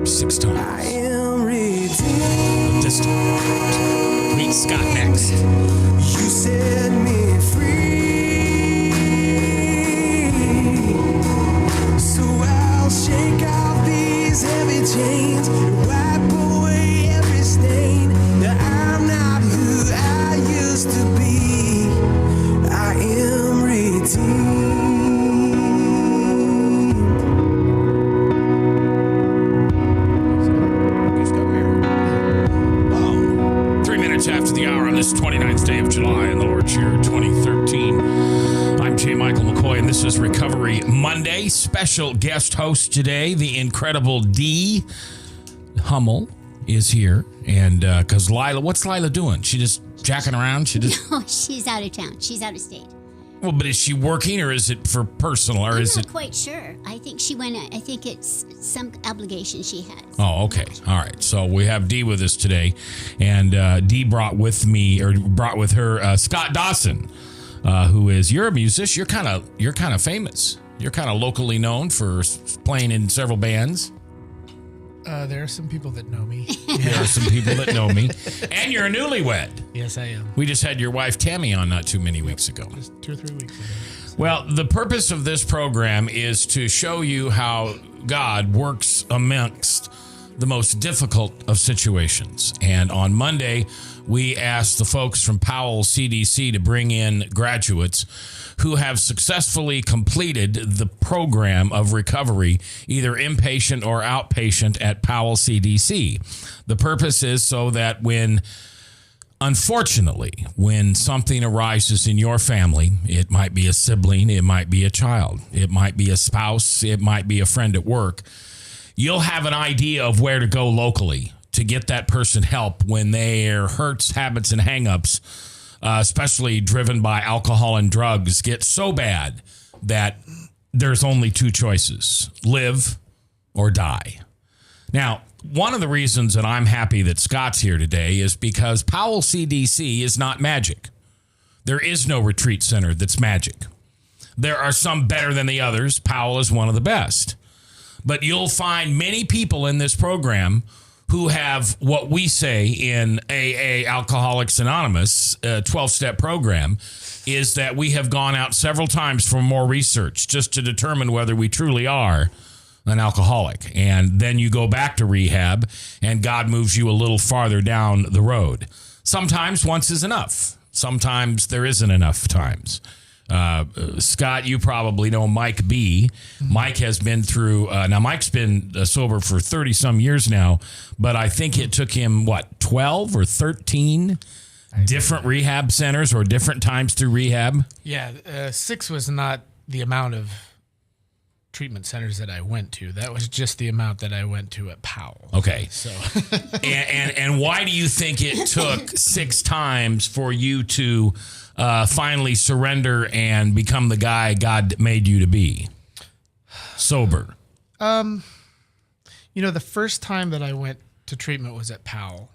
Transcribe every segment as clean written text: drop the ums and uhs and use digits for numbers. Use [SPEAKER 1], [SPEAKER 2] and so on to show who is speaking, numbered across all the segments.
[SPEAKER 1] 6 times.
[SPEAKER 2] I am redeemed.
[SPEAKER 1] This time. Meet Scott next.
[SPEAKER 2] You set me free. So I'll shake off these heavy chains and wipe away every stain. Now I'm not who I used to be. I am redeemed.
[SPEAKER 1] 3 minutes after the hour on this 29th day of July in the Lord's year 2013. I'm J. Michael McCoy, and this is Recovery Monday. Special guest host today, the incredible Dee Hummel is here. And because Lila, what's Lila doing? She just jacking around?
[SPEAKER 3] No, she's out of town. She's out of state.
[SPEAKER 1] Well, but is she working, or is it for personal, or
[SPEAKER 3] I'm
[SPEAKER 1] is
[SPEAKER 3] not
[SPEAKER 1] it?
[SPEAKER 3] quite sure. I think she went. I think it's some obligation she has.
[SPEAKER 1] Oh, okay. All right. So we have Dee with us today, and Dee brought with her Scott Dawson, who is, you're a musician. You're kind of famous. You're kind of locally known for playing in several bands.
[SPEAKER 4] There are some people that know me.
[SPEAKER 1] There are some people that know me, and you're a newlywed.
[SPEAKER 4] Yes, I am.
[SPEAKER 1] We just had your wife Tammy on not too many weeks ago.
[SPEAKER 4] Just 2 or 3 weeks ago.
[SPEAKER 1] Well, the purpose of this program is to show you how God works amongst the most difficult of situations. And on Monday, we asked the folks from Powell CDC to bring in graduates who have successfully completed the program of recovery, either inpatient or outpatient at Powell CDC. The purpose is so that unfortunately, when something arises in your family, it might be a sibling, it might be a child, it might be a spouse, it might be a friend at work, you'll have an idea of where to go locally to get that person help when their hurts, habits, and hangups, especially driven by alcohol and drugs, get so bad that there's only 2 choices: live or die. Now, one of the reasons that I'm happy that Scott's here today is because Powell CDC is not magic. There is no retreat center that's magic. There are some better than the others. Powell is one of the best. But you'll find many people in this program who have what we say in AA, Alcoholics Anonymous, 12-step program, is that we have gone out several times for more research just to determine whether we truly are an alcoholic. And then you go back to rehab and God moves you a little farther down the road. Sometimes once is enough. Sometimes there isn't enough times. Scott, you probably know Mike B. Mike has been through, now Mike's been sober for 30 some years now, but I think it took him, 12 or 13 different rehab centers or different times through rehab?
[SPEAKER 4] Yeah, 6 was not the amount of treatment centers that I went to. That was just the amount that I went to at Powell.
[SPEAKER 1] Okay.
[SPEAKER 4] So,
[SPEAKER 1] and why do you think it took 6 times for you to finally surrender and become the guy God made you to be? Sober.
[SPEAKER 4] the first time that I went to treatment was at Powell.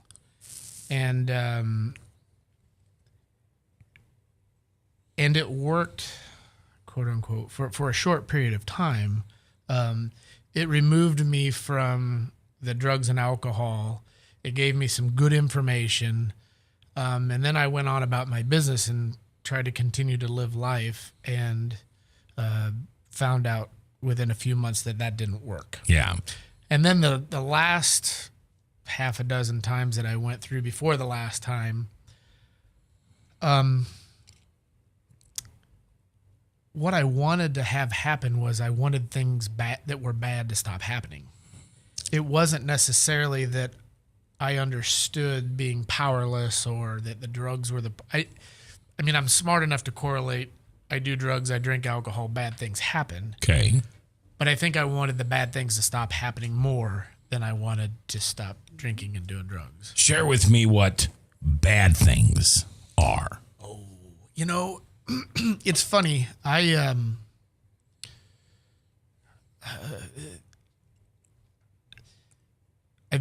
[SPEAKER 4] And it worked, quote unquote, for a short period of time. It removed me from the drugs and alcohol. It gave me some good information. And then I went on about my business and tried to continue to live life, and found out within a few months that didn't work.
[SPEAKER 1] Yeah.
[SPEAKER 4] And then the last half a dozen times that I went through before the last time, what I wanted to have happen was I wanted things that were bad to stop happening. It wasn't necessarily that I understood being powerless or that the drugs were I mean, I'm smart enough to correlate. I do drugs, I drink alcohol, bad things happen.
[SPEAKER 1] Okay.
[SPEAKER 4] But I think I wanted the bad things to stop happening more than I wanted to stop drinking and doing drugs.
[SPEAKER 1] Share with me what bad things are.
[SPEAKER 4] It's funny. I've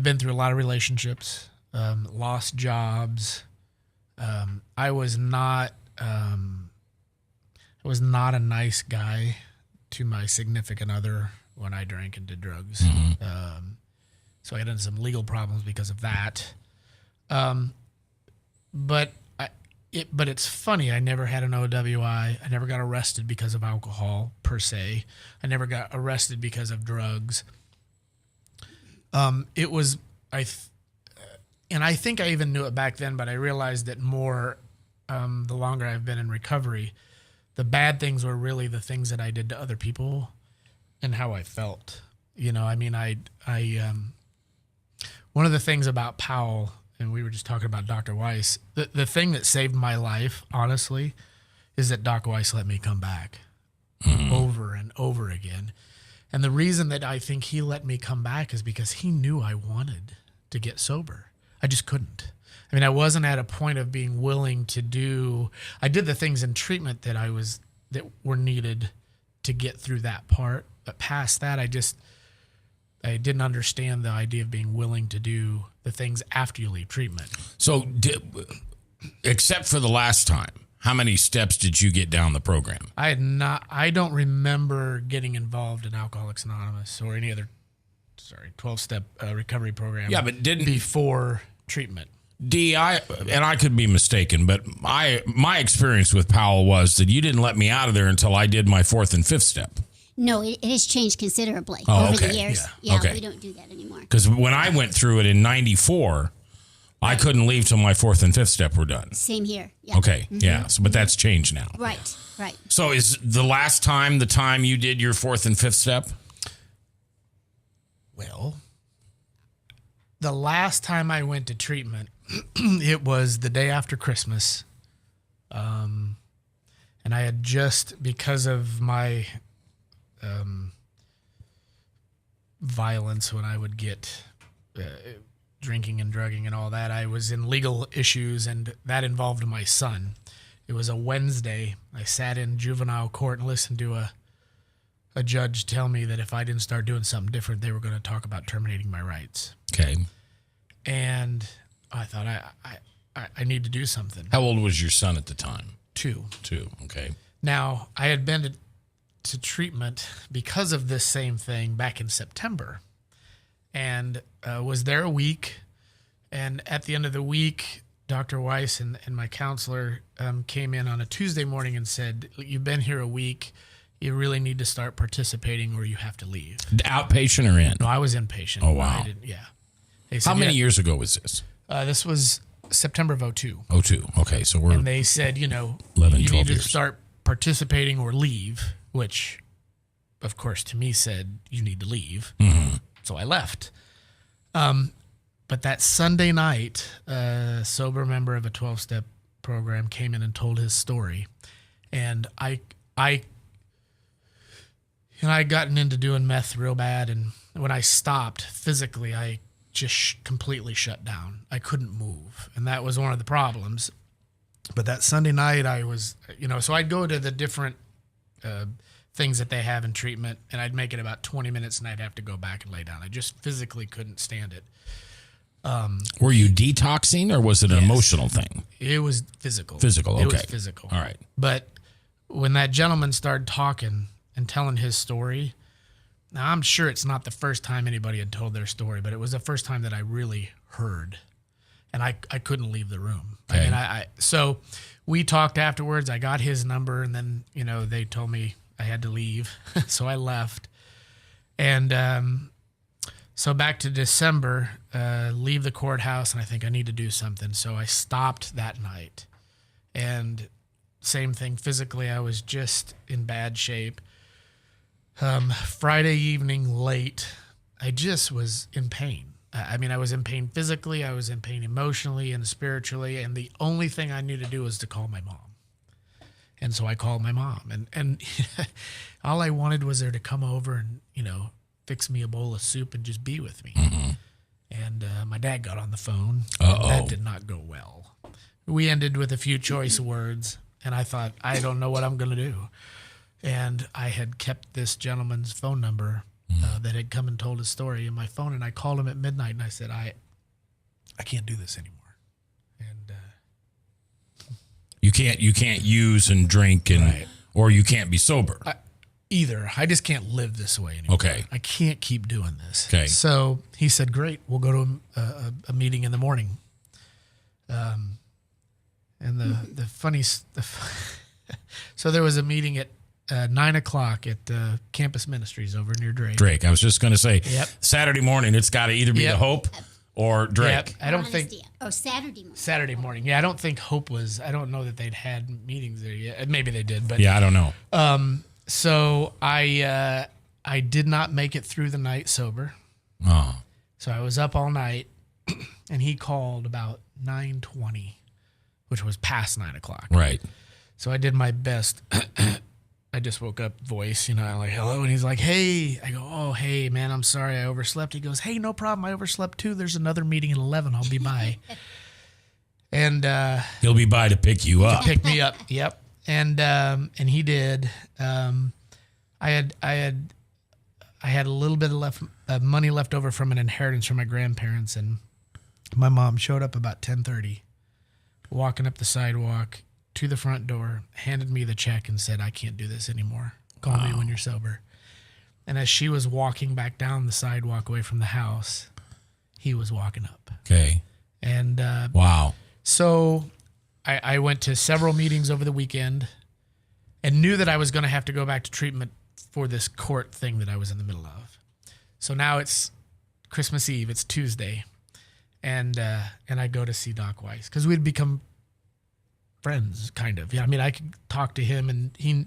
[SPEAKER 4] been through a lot of relationships, lost jobs. I was not a nice guy to my significant other when I drank and did drugs. So I got into some legal problems because of that. But it's funny. I never had an OWI. I never got arrested because of alcohol per se. I never got arrested because of drugs. It was and I think I even knew it back then, but I realized it more the longer I've been in recovery. The bad things were really the things that I did to other people and how I felt. You know, I mean, one of the things about Powell, and we were just talking about Dr. Weiss, the thing that saved my life, honestly, is that Doc Weiss let me come back over and over again. And the reason that I think he let me come back is because he knew I wanted to get sober. I just couldn't. I mean, I wasn't at a point of being willing to do. I did the things in treatment that were needed to get through that part, but past that, I didn't understand the idea of being willing to do the things after you leave treatment.
[SPEAKER 1] So, except for the last time, how many steps did you get down the program?
[SPEAKER 4] I don't remember getting involved in Alcoholics Anonymous or any other, 12-step recovery program.
[SPEAKER 1] Yeah, but
[SPEAKER 4] before treatment.
[SPEAKER 1] I could be mistaken, but my experience with Powell was that you didn't let me out of there until I did my 4th and 5th step.
[SPEAKER 3] No, it has changed considerably
[SPEAKER 1] Oh,
[SPEAKER 3] over
[SPEAKER 1] okay.
[SPEAKER 3] the years.
[SPEAKER 1] Yeah. Okay.
[SPEAKER 3] We don't do that anymore.
[SPEAKER 1] Because when I went through it in 94, I couldn't leave till my 4th and 5th step were done.
[SPEAKER 3] Same here. Yeah.
[SPEAKER 1] Okay, yeah. So, but that's changed now.
[SPEAKER 3] Right.
[SPEAKER 1] So is the last time the time you did your 4th and 5th step?
[SPEAKER 4] Well, the last time I went to treatment, it was the day after Christmas. And I had just, because of my violence when I would get drinking and drugging and all that, I was in legal issues, and that involved my son. It was a Wednesday. I sat in juvenile court and listened to a judge tell me that if I didn't start doing something different, they were going to talk about terminating my rights.
[SPEAKER 1] Okay.
[SPEAKER 4] And I thought, I need to do something.
[SPEAKER 1] How old was your son at the time?
[SPEAKER 4] 2.
[SPEAKER 1] Okay.
[SPEAKER 4] Now, I had been to treatment because of this same thing back in September, and was there a week. And at the end of the week, Dr. Weiss and my counselor came in on a Tuesday morning and said, "You've been here a week. You really need to start participating or you have to leave."
[SPEAKER 1] Outpatient or in?
[SPEAKER 4] No, I was inpatient.
[SPEAKER 1] Oh, wow.
[SPEAKER 4] Yeah. They said,
[SPEAKER 1] How many years ago was this?
[SPEAKER 4] This was September of 2002.
[SPEAKER 1] 2002. Okay, so we're...
[SPEAKER 4] And they said,
[SPEAKER 1] 11,
[SPEAKER 4] you
[SPEAKER 1] 12
[SPEAKER 4] need to
[SPEAKER 1] years.
[SPEAKER 4] start participating or leave, which, of course, to me said, you need to leave.
[SPEAKER 1] Mm-hmm.
[SPEAKER 4] So I left. But that Sunday night, a sober member of a 12-step program came in and told his story. And I'd gotten into doing meth real bad. And when I stopped physically, I just completely shut down. I couldn't move. And that was one of the problems. But that Sunday night, I was, so I'd go to the different things that they have in treatment, and I'd make it about 20 minutes, and I'd have to go back and lay down. I just physically couldn't stand it.
[SPEAKER 1] Were you detoxing, or was it an emotional thing?
[SPEAKER 4] It was physical.
[SPEAKER 1] Physical, okay.
[SPEAKER 4] It was physical.
[SPEAKER 1] All right.
[SPEAKER 4] But when that gentleman started talking and telling his story, now I'm sure it's not the first time anybody had told their story, but it was the first time that I really heard. And I couldn't leave the room.
[SPEAKER 1] Okay.
[SPEAKER 4] So we talked afterwards. I got his number, and then, they told me I had to leave. So I left. And so back to December, leave the courthouse, and I think I need to do something. So I stopped that night. And same thing, physically, I was just in bad shape. Friday evening late, I just was in pain. I was in pain physically, I was in pain emotionally and spiritually, and the only thing I knew to do was to call my mom. And so I called my mom, and all I wanted was her to come over and, fix me a bowl of soup and just be with me.
[SPEAKER 1] Mm-hmm.
[SPEAKER 4] And my dad got on the phone.
[SPEAKER 1] Uh-oh.
[SPEAKER 4] That did not go well. We ended with a few choice words, and I thought, I don't know what I'm going to do. And I had kept this gentleman's phone number that had come and told his story in my phone, and I called him at midnight, and I said, I can't do this anymore. And
[SPEAKER 1] you can't use and drink, and
[SPEAKER 4] Right.
[SPEAKER 1] or you can't be sober.
[SPEAKER 4] either. I just can't live this way anymore.
[SPEAKER 1] Okay.
[SPEAKER 4] I can't keep doing this.
[SPEAKER 1] Okay.
[SPEAKER 4] So he said, great, we'll go to a meeting in the morning. And the funny, so there was a meeting at 9 o'clock at Campus Ministries over near Drake.
[SPEAKER 1] Drake. I was just going to say,
[SPEAKER 4] Yep.
[SPEAKER 1] Saturday morning, it's got to either be
[SPEAKER 4] Yep.
[SPEAKER 1] the Hope or Drake.
[SPEAKER 4] Yep. I don't think
[SPEAKER 3] Honesty. Oh, Saturday morning.
[SPEAKER 4] Saturday morning. Yeah, I don't think Hope was. I don't know that they'd had meetings there yet. Maybe they did, but
[SPEAKER 1] Yeah, I don't know.
[SPEAKER 4] So I did not make it through the night sober.
[SPEAKER 1] Oh,
[SPEAKER 4] So I was up all night, and he called about 9:20, which was past 9 o'clock.
[SPEAKER 1] right.
[SPEAKER 4] So I did my best. I just woke up voice, I'm like, hello. And he's like, hey. I go, oh, hey, man, I'm sorry I overslept. He goes, hey, no problem. I overslept too. There's another meeting at 11. I'll be by. And
[SPEAKER 1] He'll be by to pick you up.
[SPEAKER 4] pick me up. Yep. And he did. I had a little bit of money left over from an inheritance from my grandparents, and my mom showed up about 10:30, walking up the sidewalk to the front door, handed me the check, and said, "I can't do this anymore. Call me when you're sober." And as she was walking back down the sidewalk away from the house, he was walking up.
[SPEAKER 1] Okay.
[SPEAKER 4] And
[SPEAKER 1] Wow.
[SPEAKER 4] so I went to several meetings over the weekend and knew that I was going to have to go back to treatment for this court thing that I was in the middle of. So now it's Christmas Eve. It's Tuesday. And I go to see Doc Weiss because we'd become friends, kind of. Yeah, I mean, I could talk to him, and he,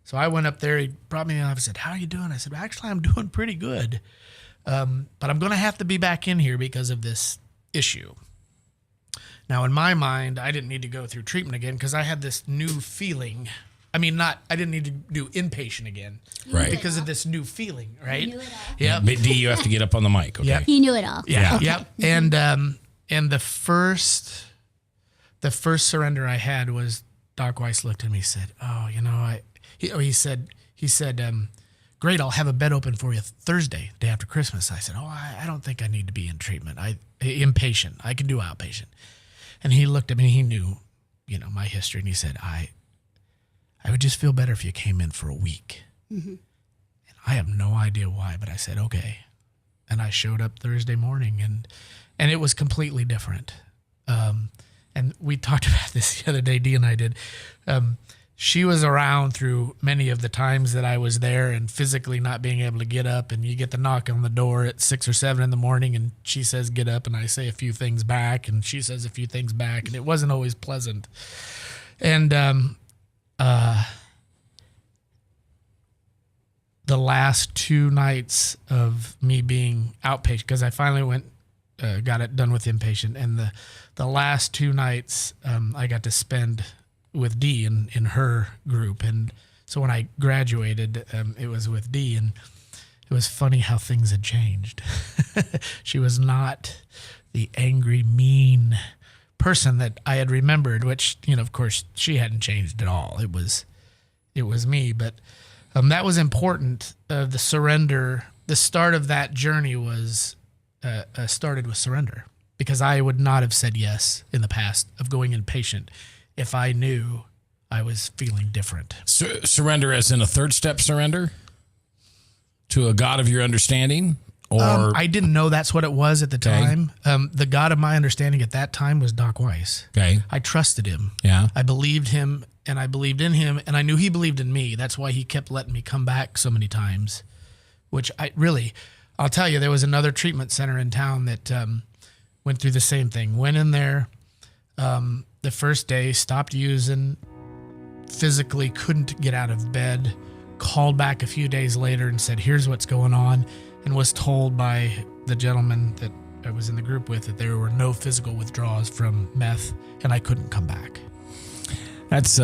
[SPEAKER 4] So I went up there. He brought me in and said, "How are you doing?" I said, "Actually, I'm doing pretty good. But I'm going to have to be back in here because of this issue." Now, in my mind, I didn't need to go through treatment again because I had this new feeling. I didn't need to do inpatient again.
[SPEAKER 1] Right.
[SPEAKER 4] Because of this new feeling, right?
[SPEAKER 3] He knew it all.
[SPEAKER 4] Yep.
[SPEAKER 1] But D, you have to get up on the mic. Okay.
[SPEAKER 4] Yep.
[SPEAKER 3] He knew it all.
[SPEAKER 1] Yeah.
[SPEAKER 4] Yep. And the first surrender I had was Doc Weiss looked at me and said, "Oh, he said, great, I'll have a bed open for you Thursday, day after Christmas." I said, "Oh, I don't think I need to be in treatment. Inpatient. I can do outpatient." And he looked at me, he knew, my history, and he said, I would just feel better if you came in for a week. Mm-hmm. And I have no idea why, but I said, okay. And I showed up Thursday morning, and it was completely different. And we talked about this the other day, Dee and I did. She was around through many of the times that I was there and physically not being able to get up, and you get the knock on the door at 6 or 7 in the morning, and she says, "Get up," and I say a few things back, and she says a few things back, and it wasn't always pleasant. And the last 2 nights of me being outpatient, because I finally got it done with inpatient, and the last 2 nights I got to spend with Dee in her group. And so when I graduated, it was with Dee, and it was funny how things had changed. She was not the angry, mean person that I had remembered, which, of course, she hadn't changed at all. It was me. But that was important. The surrender, the start of that journey was started with surrender, because I would not have said yes in the past of going inpatient if I knew I was feeling different.
[SPEAKER 1] Surrender as in a third step surrender to a God of your understanding? Or
[SPEAKER 4] I didn't know that's what it was at the time. The God of my understanding at that time was Doc Weiss.
[SPEAKER 1] Okay.
[SPEAKER 4] I trusted him.
[SPEAKER 1] Yeah.
[SPEAKER 4] I believed him, and I believed in him, and I knew he believed in me. That's why he kept letting me come back so many times, which I'll tell you, there was another treatment center in town that went through the same thing. Went in there the first day, stopped using, physically couldn't get out of bed, called back a few days later and said, "Here's what's going on," and was told by the gentleman that I was in the group with that there were no physical withdrawals from meth, and I couldn't come back.
[SPEAKER 1] That's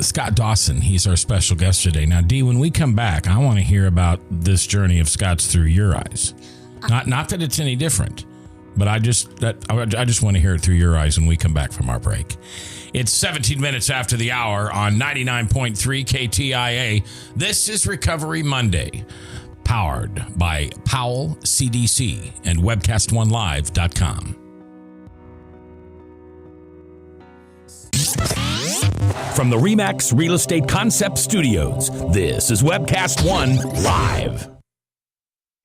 [SPEAKER 1] Scott Dawson. He's our special guest today. Now, Dee, when we come back, I want to hear about this journey of Scott's through your eyes. Not that it's any different, but I just want to hear it through your eyes when we come back from our break. It's 17 minutes after the hour on 99.3 KTIA. This is Recovery Monday, powered by Powell CDC and webcast1live.com.
[SPEAKER 5] from the RE/MAX Real Estate Concept Studios, this is Webcast One Live.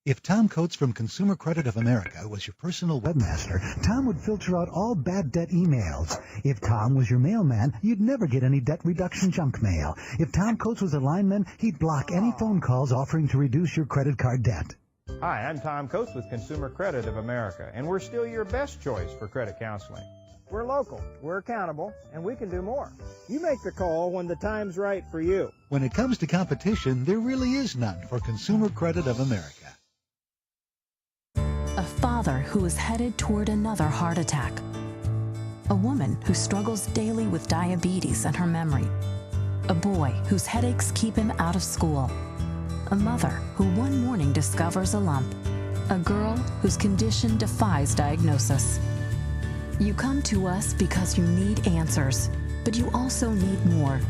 [SPEAKER 6] If Tom Coates from Consumer Credit of America was your personal webmaster, Tom would filter out all bad debt emails. If Tom was your mailman, you'd never get any debt reduction junk mail. If Tom Coates was a lineman, he'd block any phone calls offering to reduce your credit card debt.
[SPEAKER 7] Hi, I'm Tom Coates with Consumer Credit of America, and we're still your best choice for credit counseling. We're local, we're accountable, and we can do more. You make the call when the time's right for you.
[SPEAKER 6] When it comes to competition, there really is none for Consumer Credit of America.
[SPEAKER 8] A father who is headed toward another heart attack. A woman who struggles daily with diabetes and her memory. A boy whose headaches keep him out of school. A mother who one morning discovers a lump. A girl whose condition defies diagnosis. You come to us because you need answers, but you also need more.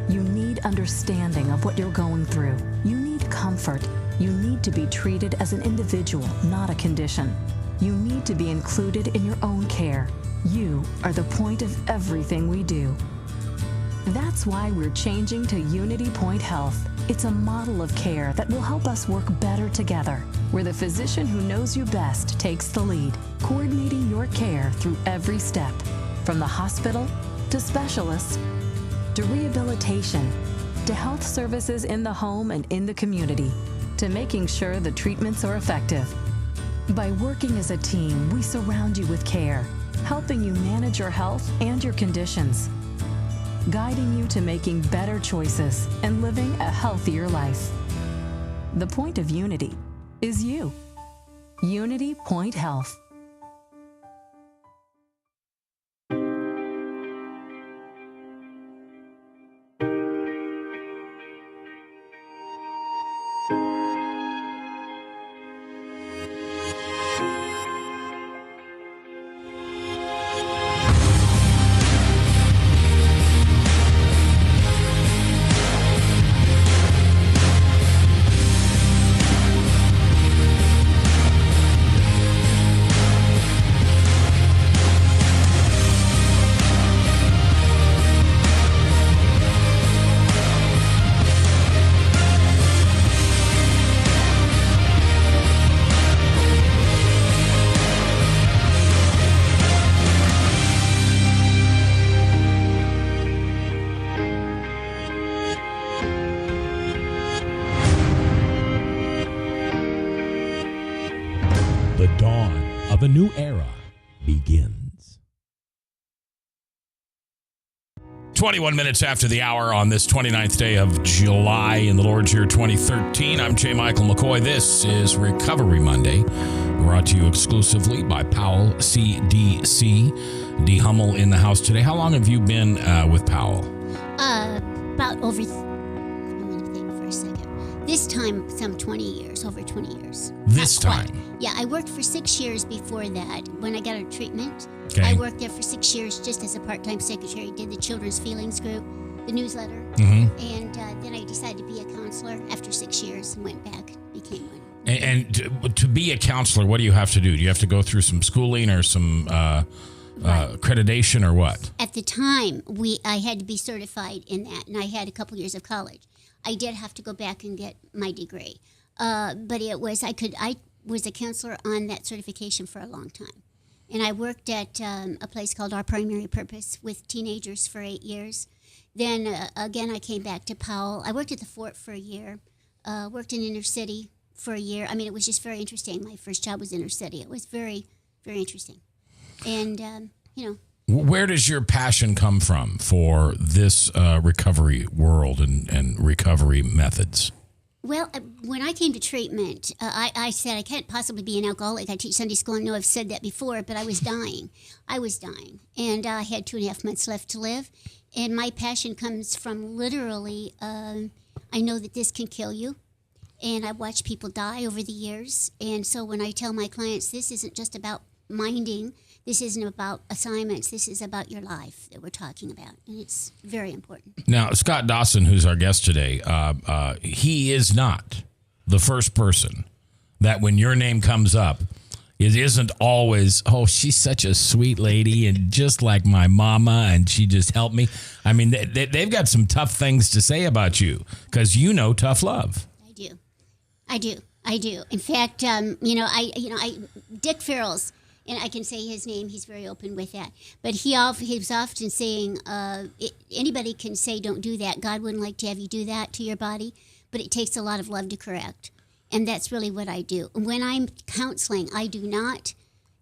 [SPEAKER 8] You need understanding of what you're going through. You need comfort. You need to be treated as an individual, not a condition. You need to be included in your own care. You are the point of everything we do. That's why we're changing to Unity Point Health. It's a model of care that will help us work better together, where the physician who knows you best takes the lead, coordinating your care through every step, from the hospital to specialists to rehabilitation to health services in the home and in the community, to making sure the treatments are effective. By working as a team, we surround you with care, helping you manage your health and your conditions, guiding you to making better choices and living a healthier life. The point of Unity is you. Unity Point Health.
[SPEAKER 1] The dawn of a new era begins. 21 minutes after the hour on this 29th day of July in the Lord's year 2013. I'm J. Michael McCoy. This is Recovery Monday, brought to you exclusively by Powell CDC. D. Hummel in the house today. How long have you been with Powell?
[SPEAKER 3] About over, I'm going to think for a second. This time, some 20 years, over 20 years.
[SPEAKER 1] This
[SPEAKER 3] Not quite.
[SPEAKER 1] time?
[SPEAKER 3] Yeah, I worked for 6 years before that. When I got out of treatment,
[SPEAKER 1] Okay.
[SPEAKER 3] I worked there for 6 years just as a part-time secretary, did the Children's Feelings Group, the newsletter, and then I decided to be a counselor after 6 years and went back, became one.
[SPEAKER 1] And to be a counselor, what do you have to do? Do you have to go through some schooling or some accreditation or what?
[SPEAKER 3] At the time, I had to be certified in that, and I had a couple years of college. I did have to go back and get my degree, but I was a counselor on that certification for a long time, and I worked at a place called Our Primary Purpose with teenagers for 8 years. Then again, I came back to Powell. I worked at the Fort for a year, worked in inner city for a year. I mean, it was just very interesting. My first job was inner city. It was very, very interesting, and
[SPEAKER 1] Where does your passion come from for this recovery world and recovery methods?
[SPEAKER 3] Well, when I came to treatment, I said I can't possibly be an alcoholic. I teach Sunday school. I know I've said that before, but I was dying. And I had 2.5 months left to live. And my passion comes from literally, I know that this can kill you. And I've watched people die over the years. And so when I tell my clients, this isn't just about minding, this isn't about assignments, this is about your life that we're talking about. And it's very important.
[SPEAKER 1] Now, Scott Dawson, who's our guest today, he is not the first person that when your name comes up, It isn't always, oh, she's such a sweet lady and just like my mama and she just helped me. I mean, they've got some tough things to say about you because you know tough love.
[SPEAKER 3] I do. In fact, Dick Farrell's, and I can say his name. He's very open with that. But he was often saying, anybody can say, don't do that. God wouldn't like to have you do that to your body, but it takes a lot of love to correct. And that's really what I do. When I'm counseling, I do not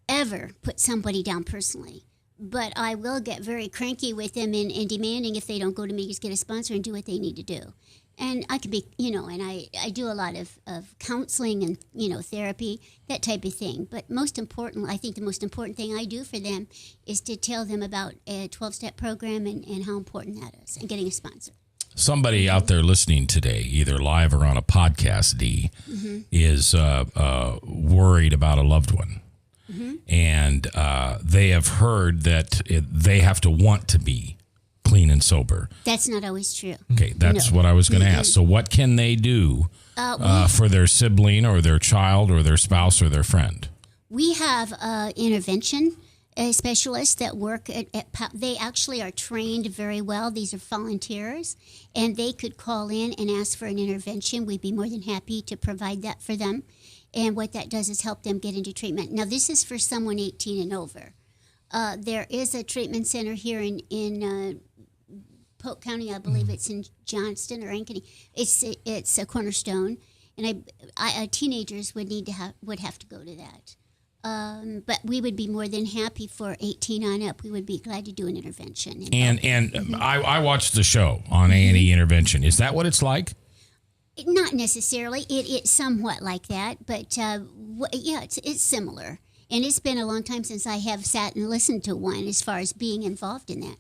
[SPEAKER 3] ever put somebody down personally. But I will get very cranky with them and demanding if they don't go to me, just get a sponsor and do what they need to do. And I could be, and I do a lot of counseling and, therapy, that type of thing. But most important, I think the most important thing I do for them is to tell them about a 12-step program and how important that is and getting a sponsor.
[SPEAKER 1] Somebody out there listening today, either live or on a podcast, Dee, is worried about a loved one. And they have heard that they have to want to be clean and sober.
[SPEAKER 3] That's not always true.
[SPEAKER 1] Okay, that's what I was going to ask. So what can they do for their sibling or their child or their spouse or their friend?
[SPEAKER 3] We have intervention specialists that work they actually are trained very well. These are volunteers, and they could call in and ask for an intervention. We'd be more than happy to provide that for them. And what that does is help them get into treatment. Now, this is for someone 18 and over. There is a treatment center here in Polk County. I believe it's in Johnston or Ankeny. It's a Cornerstone, and teenagers would have to go to that. But we would be more than happy for 18 on up. We would be glad to do an intervention.
[SPEAKER 1] And I watched the show on A&E Intervention. Is that what it's like?
[SPEAKER 3] Not necessarily. It's somewhat like that, but it's similar. And it's been a long time since I have sat and listened to one as far as being involved in that.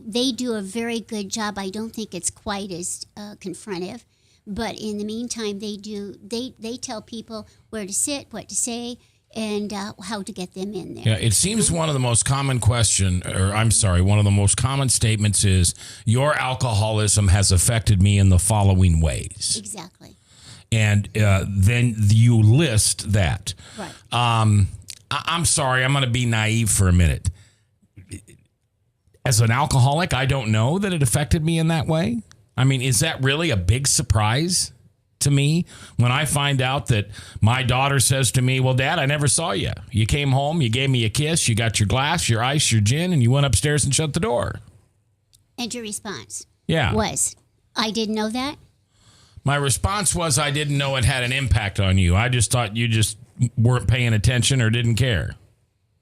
[SPEAKER 3] They do a very good job. I don't think it's quite as confrontive. But in the meantime, they tell people where to sit, what to say, and how to get them in there.
[SPEAKER 1] Yeah, it seems one of the most common one of the most common statements is, your alcoholism has affected me in the following ways.
[SPEAKER 3] Exactly.
[SPEAKER 1] And then you list that.
[SPEAKER 3] Right.
[SPEAKER 1] I'm sorry, I'm going to be naive for a minute. As an alcoholic, I don't know that it affected me in that way. I mean, is that really a big surprise to me when I find out that my daughter says to me, well, Dad, I never saw you. You came home, you gave me a kiss, you got your glass, your ice, your gin, and you went upstairs and shut the door.
[SPEAKER 3] And your response
[SPEAKER 1] was,
[SPEAKER 3] I didn't know that?
[SPEAKER 1] My response was, I didn't know it had an impact on you. I just thought you just weren't paying attention or didn't care.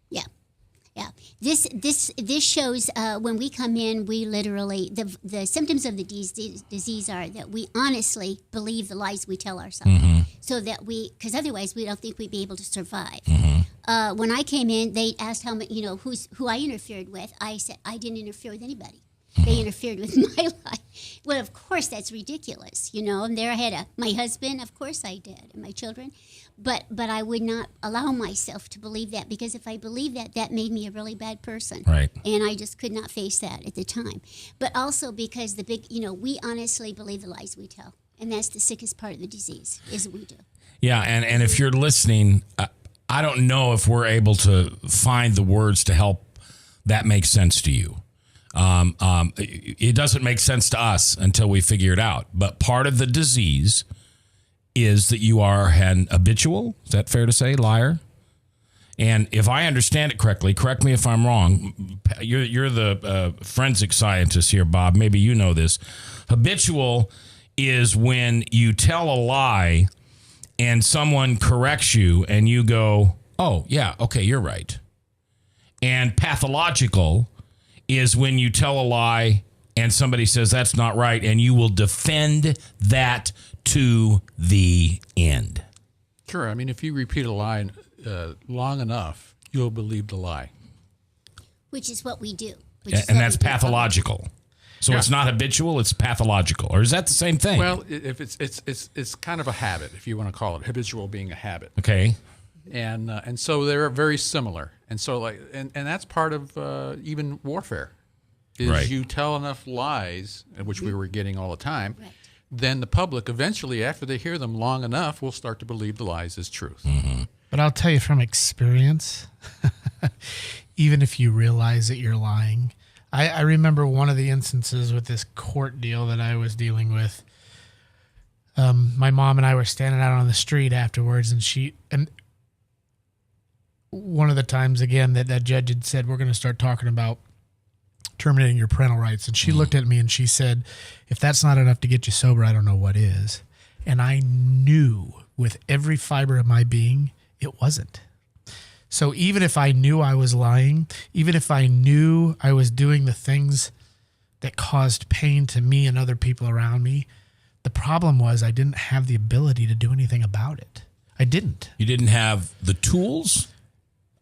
[SPEAKER 3] Yeah. This shows when we come in, we literally, the symptoms of the disease are that we honestly believe the lies we tell ourselves. So that because otherwise we don't think we'd be able to survive. When I came in, they asked who I interfered with. I said, I didn't interfere with anybody. They interfered with my life. Well, of course, that's ridiculous, And there I had my husband, of course I did, and my children. But I would not allow myself to believe that, because if I believed that made me a really bad person.
[SPEAKER 1] Right.
[SPEAKER 3] And I just could not face that at the time. But also because we honestly believe the lies we tell. And that's the sickest part of the disease, is we do.
[SPEAKER 1] Yeah, and if you're listening, I don't know if we're able to find the words to help that make sense to you. It doesn't make sense to us until we figure it out. But part of the disease is that you are an habitual, is that fair to say, liar? And if I understand it correctly, correct me if I'm wrong, you're the forensic scientist here, Bob. Maybe you know this. Habitual is when you tell a lie and someone corrects you and you go, oh, yeah, okay, you're right. And pathological is when you tell a lie and somebody says that's not right, and you will defend that to the end.
[SPEAKER 9] Sure. I mean, if you repeat a lie long enough, you'll believe the lie.
[SPEAKER 3] Which is what we do.
[SPEAKER 1] And that's pathological. So it's not habitual, it's pathological. Or is that the same thing?
[SPEAKER 9] Well, if it's kind of a habit, if you want to call it, habitual being a habit.
[SPEAKER 1] Okay.
[SPEAKER 9] And so they're very similar. And so and that's part of even warfare. Is
[SPEAKER 1] right.
[SPEAKER 9] You tell enough lies, which we were getting all the time, right. Then the public eventually, after they hear them long enough, will start to believe the lies as truth.
[SPEAKER 4] But But I'll tell you from experience, even if you realize that you're lying, I remember one of the instances with this court deal that I was dealing with. My mom and I were standing out on the street afterwards, and one of the times again that judge had said, we're going to start talking about terminating your parental rights. And she looked at me and she said, if that's not enough to get you sober, I don't know what is. And I knew with every fiber of my being, it wasn't. So even if I knew I was lying, even if I knew I was doing the things that caused pain to me and other people around me, the problem was I didn't have the ability to do anything about it. I didn't.
[SPEAKER 1] You didn't have the tools?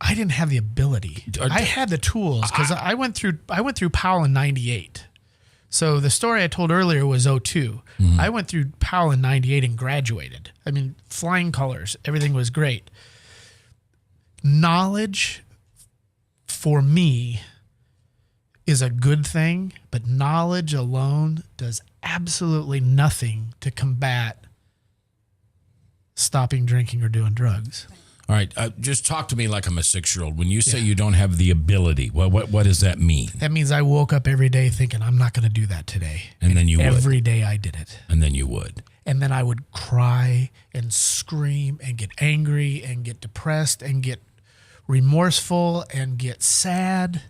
[SPEAKER 4] I didn't have the ability. I had the tools because I went through Powell in 98. So the story I told earlier was 02.
[SPEAKER 1] Mm-hmm.
[SPEAKER 4] I went through Powell in 98 and graduated. I mean, flying colors. Everything was great. Knowledge for me is a good thing, but knowledge alone does absolutely nothing to combat stopping drinking or doing drugs.
[SPEAKER 1] All right, just talk to me like I'm a 6-year-old. When you say you don't have the ability, what does that mean?
[SPEAKER 4] That means I woke up every day thinking, I'm not going to do that today.
[SPEAKER 1] And then you would.
[SPEAKER 4] Every day I did it.
[SPEAKER 1] And then you would.
[SPEAKER 4] And then I would cry and scream and get angry and get depressed and get remorseful and get sad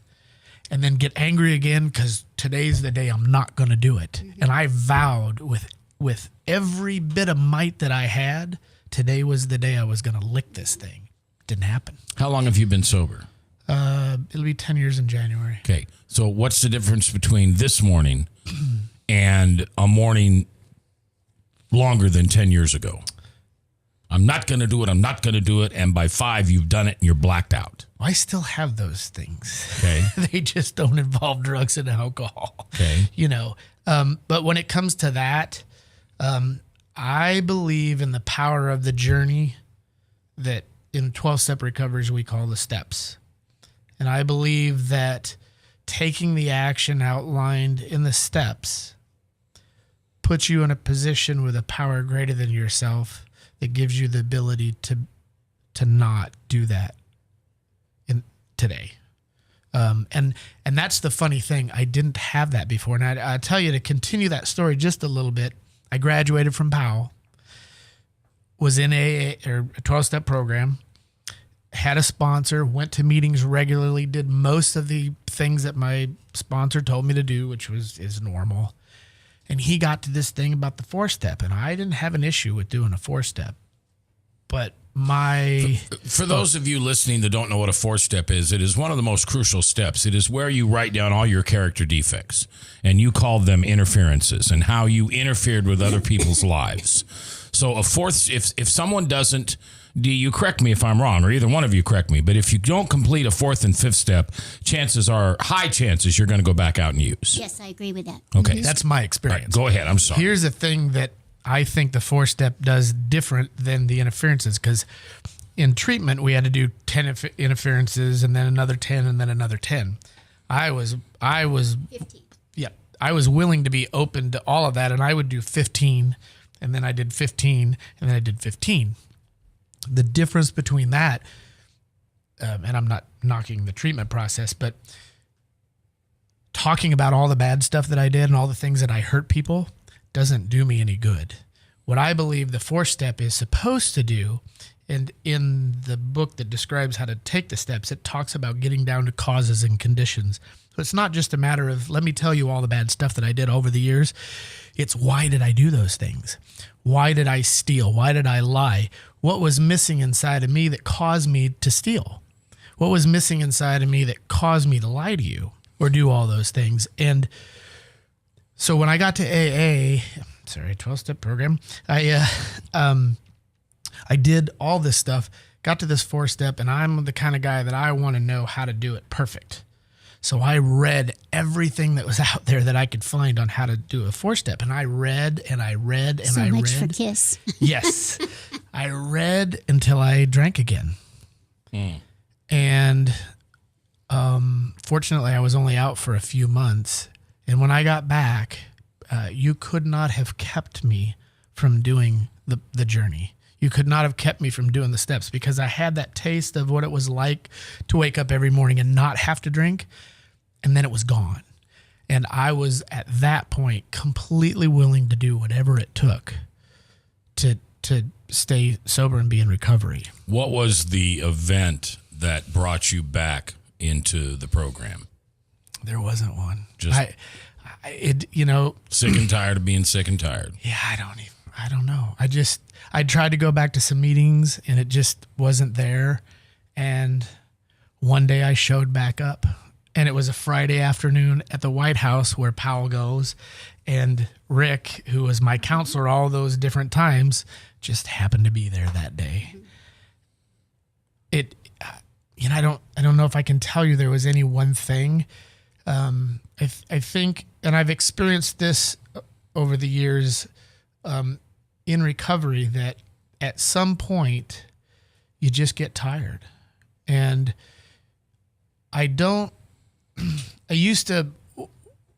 [SPEAKER 4] and then get angry again because today's the day I'm not going to do it. And I vowed with every bit of might that I had, today was the day I was going to lick this thing. Didn't happen.
[SPEAKER 1] How long have you been sober?
[SPEAKER 4] It'll be 10 years in January.
[SPEAKER 1] Okay. So what's the difference between this morning and a morning longer than 10 years ago? I'm not going to do it. I'm not going to do it. And by 5, you've done it and you're blacked out.
[SPEAKER 4] I still have those things.
[SPEAKER 1] Okay.
[SPEAKER 4] They just don't involve drugs and alcohol.
[SPEAKER 1] Okay.
[SPEAKER 4] You know, but when it comes to that, I believe in the power of the journey that in 12-step recoveries we call the steps. And I believe that taking the action outlined in the steps puts you in a position with a power greater than yourself that gives you the ability to not do that today. And that's the funny thing. I didn't have that before. And I tell you, to continue that story just a little bit, I graduated from Powell, was in a 12-step program, had a sponsor, went to meetings regularly, did most of the things that my sponsor told me to do, which is normal. And he got to this thing about the 4-step, and I didn't have an issue with doing a 4-step. But
[SPEAKER 1] For those of you listening that don't know what a 4-step is, it is one of the most crucial steps. It is where you write down all your character defects, and you call them interferences and how you interfered with other people's lives. So if someone doesn't, you correct me if I'm wrong, or either one of you correct me, but if you don't complete a 4th and 5th step, high chances you're going to go back out and use.
[SPEAKER 3] Yes, I agree with that.
[SPEAKER 1] Okay.
[SPEAKER 4] That's my experience.
[SPEAKER 1] Right, go ahead. I'm sorry.
[SPEAKER 4] Here's the thing that I think the 4-step does different than the interferences, because in treatment we had to do 10 interferences and then another 10 and then another 10. I was
[SPEAKER 3] 15.
[SPEAKER 4] Yeah, I was willing to be open to all of that, and I would do 15, and then I did 15, and then I did 15. The difference between that, and I'm not knocking the treatment process, but talking about all the bad stuff that I did and all the things that I hurt people doesn't do me any good. What I believe the 4-step is supposed to do, and in the book that describes how to take the steps, it talks about getting down to causes and conditions. So it's not just a matter of, let me tell you all the bad stuff that I did over the years. It's, why did I do those things? Why did I steal? Why did I lie? What was missing inside of me that caused me to steal? What was missing inside of me that caused me to lie to you or do all those things? And so when I got to AA, 12-step program, I did all this stuff, got to this 4-step, and I'm the kind of guy that I want to know how to do it perfect. So I read everything that was out there that I could find on how to do a 4-step. And I read and I read and I read. So
[SPEAKER 3] much for KISS.
[SPEAKER 4] Yes. I read until I drank again. And fortunately, I was only out for a few months. And when I got back, you could not have kept me from doing the journey. You could not have kept me from doing the steps, because I had that taste of what it was like to wake up every morning and not have to drink, and then it was gone. And I was at that point completely willing to do whatever it took to stay sober and be in recovery.
[SPEAKER 1] What was the event that brought you back into the program?
[SPEAKER 4] There wasn't one.
[SPEAKER 1] Just sick and tired of being sick and tired.
[SPEAKER 4] Yeah, I don't know. I tried to go back to some meetings and it just wasn't there. And one day I showed back up, and it was a Friday afternoon at the White House where Powell goes, and Rick, who was my counselor all those different times, just happened to be there that day. I don't know if I can tell you there was any one thing. I think, and I've experienced this over the years in recovery, that at some point you just get tired. And I used to,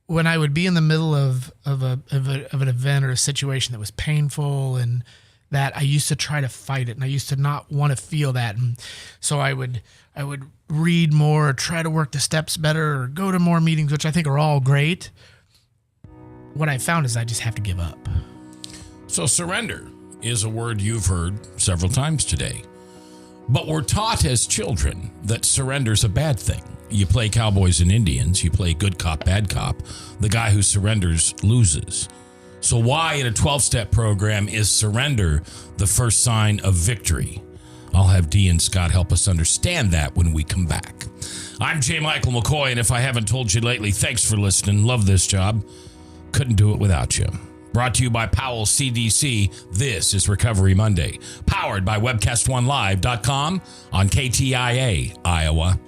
[SPEAKER 4] when I would be in the middle of an event or a situation that was painful, and that I used to try to fight it, and I used to not want to feel that. And so I would read more, or try to work the steps better, or go to more meetings, which I think are all great. What I found is I just have to give up.
[SPEAKER 1] So surrender is a word you've heard several times today. But we're taught as children that surrender's a bad thing. You play cowboys and Indians, you play good cop, bad cop. The guy who surrenders loses. So why in a 12-step program is surrender the first sign of victory? I'll have Dee and Scott help us understand that when we come back. I'm J. Michael McCoy, and if I haven't told you lately, thanks for listening. Love this job. Couldn't do it without you. Brought to you by Powell CDC, this is Recovery Monday. Powered by WebcastOneLive.com on KTIA, Iowa.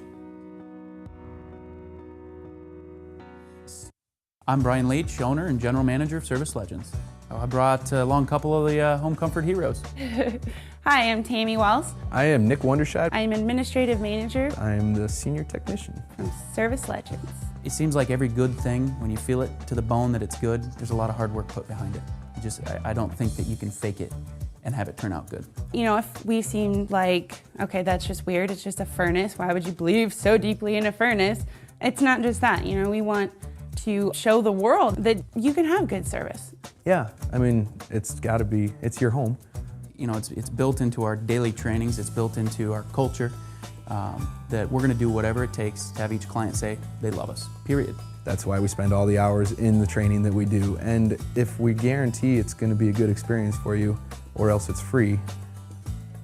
[SPEAKER 10] I'm Brian Leach, owner and general manager of Service Legends. I brought along a couple of the Home Comfort heroes.
[SPEAKER 11] Hi, I'm Tammy Wells.
[SPEAKER 12] I am Nick Wonderscheid.
[SPEAKER 11] I'm administrative manager.
[SPEAKER 12] I'm the senior technician
[SPEAKER 11] from Service Legends.
[SPEAKER 10] It seems like every good thing, when you feel it to the bone that it's good, there's a lot of hard work put behind it. I don't think that you can fake it and have it turn out good.
[SPEAKER 11] You know, if we seem like, okay, that's just weird, it's just a furnace, why would you believe so deeply in a furnace? It's not just that, you know, we want to show the world that you can have good service.
[SPEAKER 12] Yeah, I mean, it's gotta be, it's your home.
[SPEAKER 10] You know, it's built into our daily trainings, it's built into our culture, that we're gonna do whatever it takes to have each client say they love us, period.
[SPEAKER 12] That's why we spend all the hours in the training that we do. And if we guarantee it's gonna be a good experience for you, or else it's free,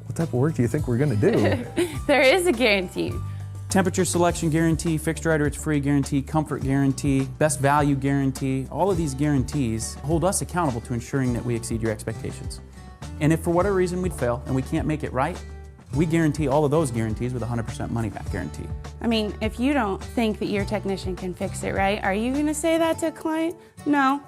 [SPEAKER 12] what type of work do you think we're gonna do?
[SPEAKER 11] There is a guarantee.
[SPEAKER 10] Temperature selection guarantee, fixed right or it's free guarantee, comfort guarantee, best value guarantee. All of these guarantees hold us accountable to ensuring that we exceed your expectations. And if for whatever reason we'd fail and we can't make it right, we guarantee all of those guarantees with a 100% money back guarantee.
[SPEAKER 11] I mean, if you don't think that your technician can fix it right, are you gonna say that to a client? No.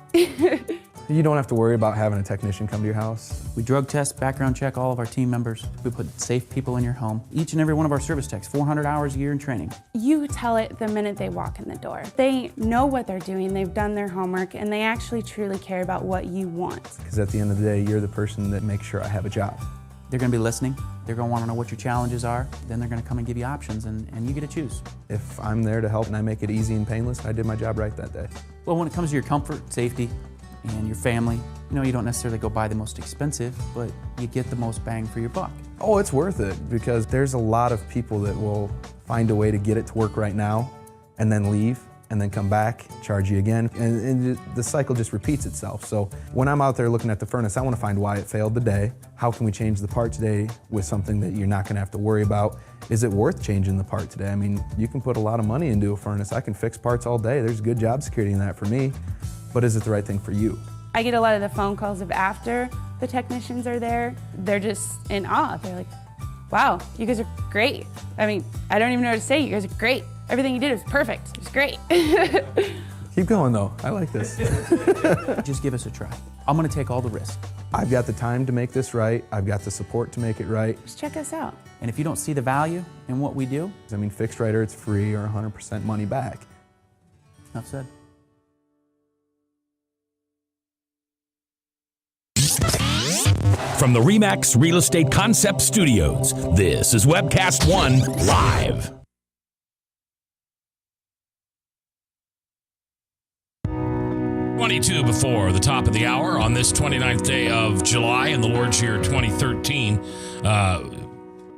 [SPEAKER 12] You don't have to worry about having a technician come to your house.
[SPEAKER 10] We drug test, background check all of our team members. We put safe people in your home. Each and every one of our service techs, 400 hours a year in training.
[SPEAKER 11] You tell it the minute they walk in the door. They know what they're doing, they've done their homework, and they actually truly care about what you want.
[SPEAKER 12] Because at the end of the day, you're the person that makes sure I have a job.
[SPEAKER 10] They're gonna be listening. They're gonna wanna know what your challenges are. Then they're gonna come and give you options, and you get to choose.
[SPEAKER 12] If I'm there to help and I make it easy and painless, I did my job right that day.
[SPEAKER 10] Well, when it comes to your comfort, safety, and your family, you know, you don't necessarily go buy the most expensive, but you get the most bang for your buck.
[SPEAKER 12] Oh, it's worth it, because there's a lot of people that will find a way to get it to work right now and then leave and then come back, charge you again, and the cycle just repeats itself. So when I'm out there looking at the furnace, I want to find why it failed today. How can we change the part today with something that you're not going to have to worry about? Is it worth changing the part today? I mean, you can put a lot of money into a furnace. I can fix parts all day. There's good job security in that for me. But is it the right thing for you?
[SPEAKER 11] I get a lot of the phone calls of after the technicians are there. They're just in awe. They're like, wow, you guys are great. I mean, I don't even know what to say. You guys are great. Everything you did was perfect. It was great.
[SPEAKER 12] Keep going though, I like this.
[SPEAKER 10] Just give us a try. I'm gonna take all the risk.
[SPEAKER 12] I've got the time to make this right. I've got the support to make it right.
[SPEAKER 11] Just check us out.
[SPEAKER 10] And if you don't see the value in what we do,
[SPEAKER 12] I mean, fixed right or it's free or 100% money back.
[SPEAKER 10] Enough said.
[SPEAKER 5] From the RE/MAX Real Estate Concept Studios, this is Webcast One Live.
[SPEAKER 1] Twenty-two before the top of the hour on this 29th day of July in the Lord's year 2013.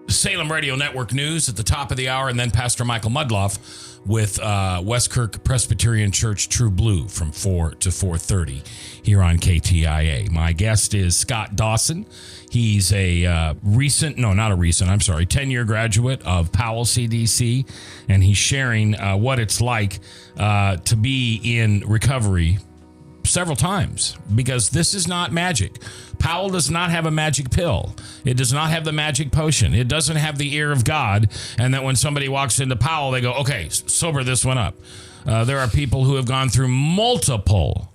[SPEAKER 1] Salem Radio Network News at the top of the hour, and then Pastor Michael Mudloff with Westkirk Presbyterian Church True Blue from 4 to 4:30 here on KTIA. My guest is Scott Dawson. He's a 10-year graduate of Powell CDC, and he's sharing what it's like to be in recovery several times, because this is not magic. Powell does not have a magic pill. It does not have the magic potion. It doesn't have the ear of God, and that when somebody walks into Powell, they go, okay, sober this one up. There are people who have gone through multiple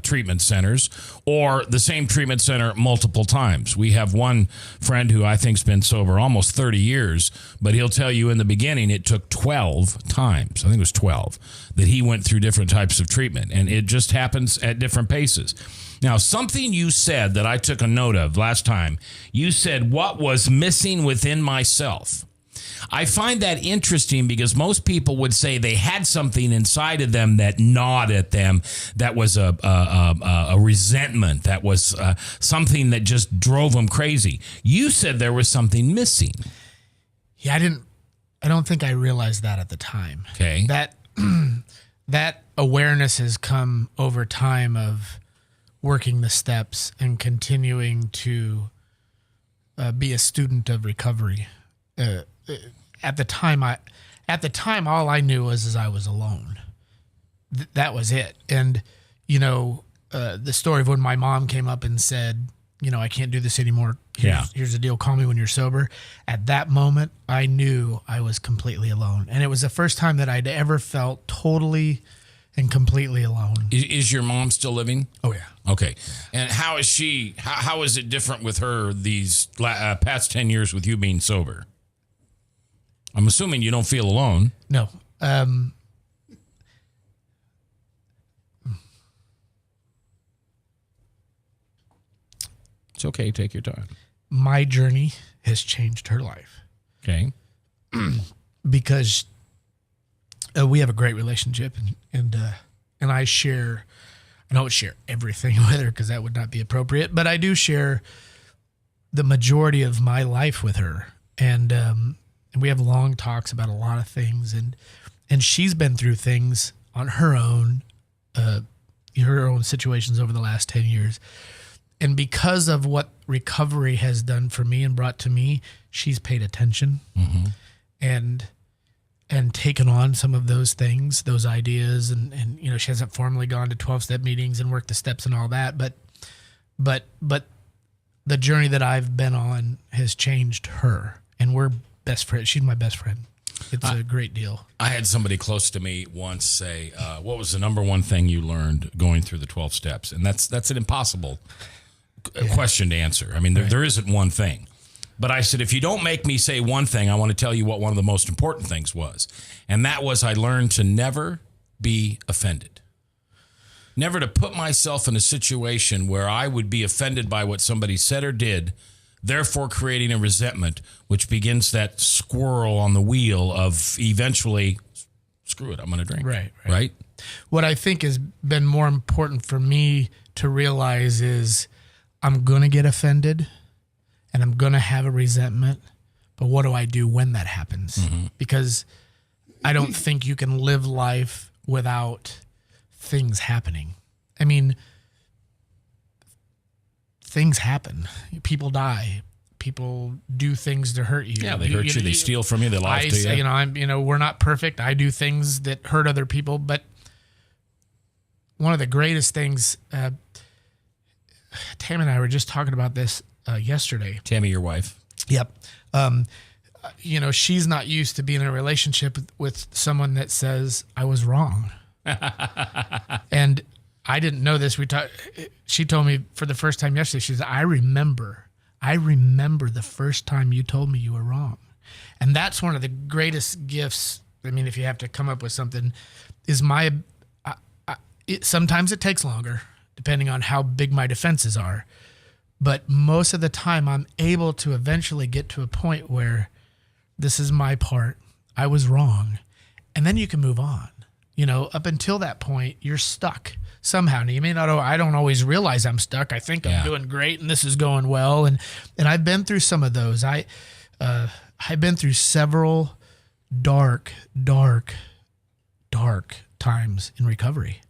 [SPEAKER 1] treatment centers, or the same treatment center multiple times. We have one friend who I think's been sober almost 30 years, but he'll tell you in the beginning it took 12 times. I think it was 12 that he went through different types of treatment, and it just happens at different paces. Now, something you said that I took a note of last time, you said, what was missing within myself? I find that interesting because most people would say they had something inside of them that gnawed at them, that was a resentment, that was something that just drove them crazy. You said there was something missing.
[SPEAKER 4] Yeah, I don't think I realized that at the time.
[SPEAKER 1] Okay.
[SPEAKER 4] That awareness has come over time of working the steps and continuing to be a student of recovery. At the time, all I knew was I was alone. That was it. And the story of when my mom came up and said, I can't do this anymore. Here's the deal. Call me when you're sober. At that moment, I knew I was completely alone, and it was the first time that I'd ever felt totally and completely alone.
[SPEAKER 1] Is your mom still living?
[SPEAKER 4] Oh yeah.
[SPEAKER 1] Okay. And how is she? How is it different with her these past 10 years with you being sober? I'm assuming you don't feel alone.
[SPEAKER 4] No.
[SPEAKER 1] It's okay. Take your time.
[SPEAKER 4] My journey has changed her life.
[SPEAKER 1] Okay.
[SPEAKER 4] Because we have a great relationship, and I don't share everything with her because that would not be appropriate, but I do share the majority of my life with her. And we have long talks about a lot of things, and she's been through things on her own situations over the last 10 years. And because of what recovery has done for me and brought to me, she's paid attention and taken on some of those things, those ideas. And she hasn't formally gone to 12-step meetings and worked the steps and all that. But the journey that I've been on has changed her, and we're best friends. She's my best friend. It's a great deal.
[SPEAKER 1] I had somebody close to me once say, what was the number one thing you learned going through the 12 steps? And that's an impossible question to answer. I mean, there isn't one thing. But I said, if you don't make me say one thing, I want to tell you what one of the most important things was. And that was I learned to never be offended. Never to put myself in a situation where I would be offended by what somebody said or did, therefore creating a resentment, which begins that squirrel on the wheel of eventually, screw it, I'm going to drink. Right?
[SPEAKER 4] What I think has been more important for me to realize is I'm going to get offended and I'm going to have a resentment, but what do I do when that happens? Because I don't think you can live life without things happening. I mean, things happen. People die. People do things to hurt you.
[SPEAKER 1] Yeah, they hurt you. They steal from you. They lie to you.
[SPEAKER 4] We're not perfect. I do things that hurt other people, but one of the greatest things, Tam and I were just talking about this yesterday.
[SPEAKER 1] Tammy, your wife.
[SPEAKER 4] Yep. She's not used to being in a relationship with someone that says I was wrong. And I didn't know this. She told me for the first time yesterday, she said, I remember the first time you told me you were wrong. And that's one of the greatest gifts. I mean, if you have to come up with something, is sometimes it takes longer, depending on how big my defenses are. But most of the time, I'm able to eventually get to a point where this is my part. I was wrong. And then you can move on. You know, up until that point, you're stuck somehow. Now, you may not, I don't always realize I'm stuck. I think I'm doing great and this is going well. And I've been through some of those. I've been through several dark times in recovery.